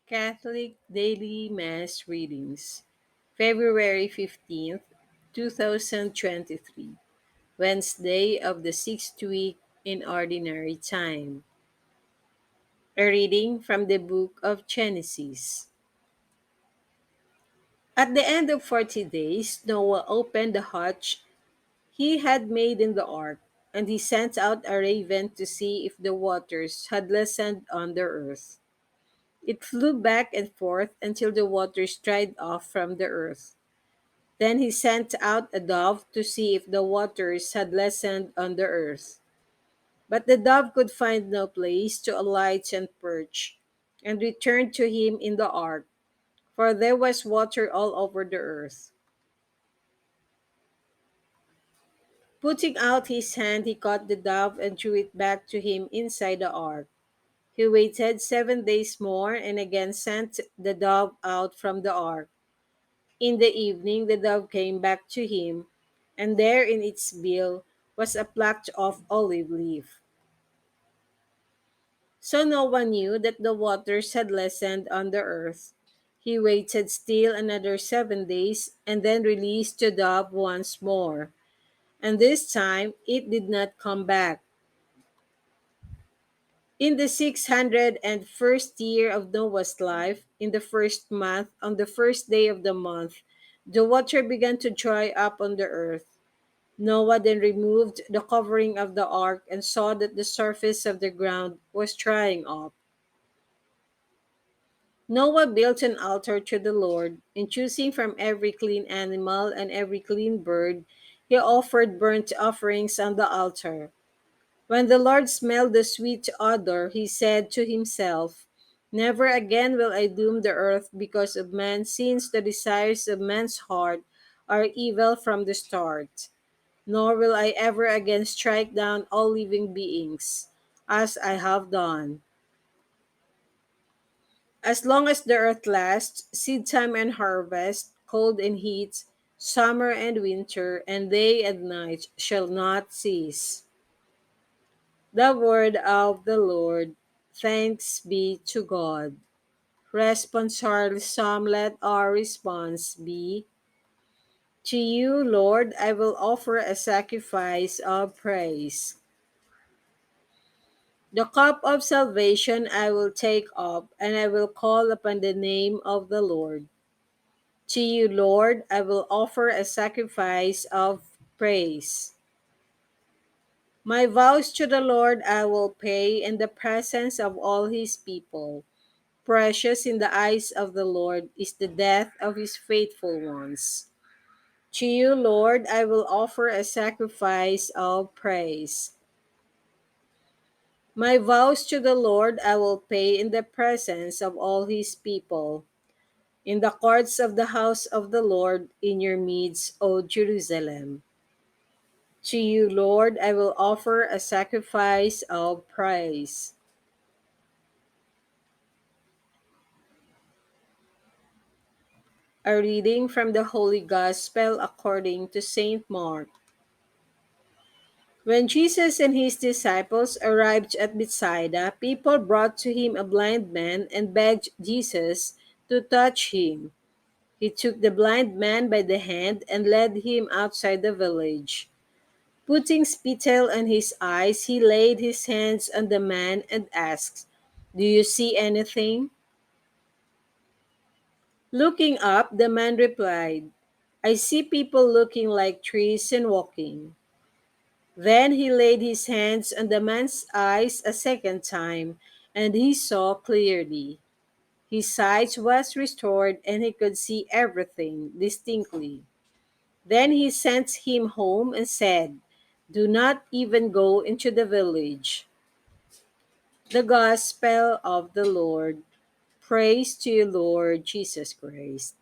Catholic Daily Mass Readings, February 15th, 2023, Wednesday of the sixth week in Ordinary Time. A reading from the book of Genesis. At the end of 40 days, Noah opened the hatch he had made in the ark, and he sent out a raven to see if the waters had lessened on the earth. It flew back and forth until the waters dried off from the earth. Then he sent out a dove to see if the waters had lessened on the earth. But the dove could find no place to alight and perch, and returned to him in the ark, for there was water all over the earth. Putting out his hand, he caught the dove and drew it back to him inside the ark. He waited 7 days more and again sent the dove out from the ark. In the evening, the dove came back to him, and there in its bill was a plucked-off olive leaf. So no one knew that the waters had lessened on the earth. He waited still another 7 days, and then released the dove once more. And this time it did not come back. In the 601st year of Noah's life, in the first month, on the first day of the month, the water began to dry up on the earth. Noah then removed the covering of the ark and saw that the surface of the ground was drying up. Noah built an altar to the Lord, and choosing from every clean animal and every clean bird, he offered burnt offerings on the altar. When the Lord smelled the sweet odor, he said to himself, "Never again will I doom the earth because of man, since the desires of man's heart are evil from the start. Nor will I ever again strike down all living beings, as I have done. As long as the earth lasts, seed time and harvest, cold and heat, summer and winter, and day and night shall not cease." The word of the Lord. Thanks be to God. Responsorial Psalm. Let our response be: To you, Lord, I will offer a sacrifice of praise. The cup of salvation I will take up, and I will call upon the name of the Lord. To you, Lord, I will offer a sacrifice of praise. My vows to the Lord I will pay in the presence of all his people. Precious in the eyes of the Lord is the death of his faithful ones. To you, Lord, I will offer a sacrifice of praise. My vows to the Lord I will pay in the presence of all his people, in the courts of the house of the Lord, in your midst, O Jerusalem. To you, Lord, I will offer a sacrifice of praise. A reading from the Holy Gospel according to St. Mark. When Jesus and his disciples arrived at Bethsaida, people brought to him a blind man and begged Jesus to touch him. He took the blind man by the hand and led him outside the village. Putting spittle on his eyes, he laid his hands on the man and asked, "Do you see anything?" Looking up, the man replied, "I see people looking like trees and walking." Then he laid his hands on the man's eyes a second time, and he saw clearly. His sight was restored, and he could see everything distinctly. Then he sent him home and said, "Do not even go into the village." The Gospel of the Lord. Praise to you, Lord Jesus Christ.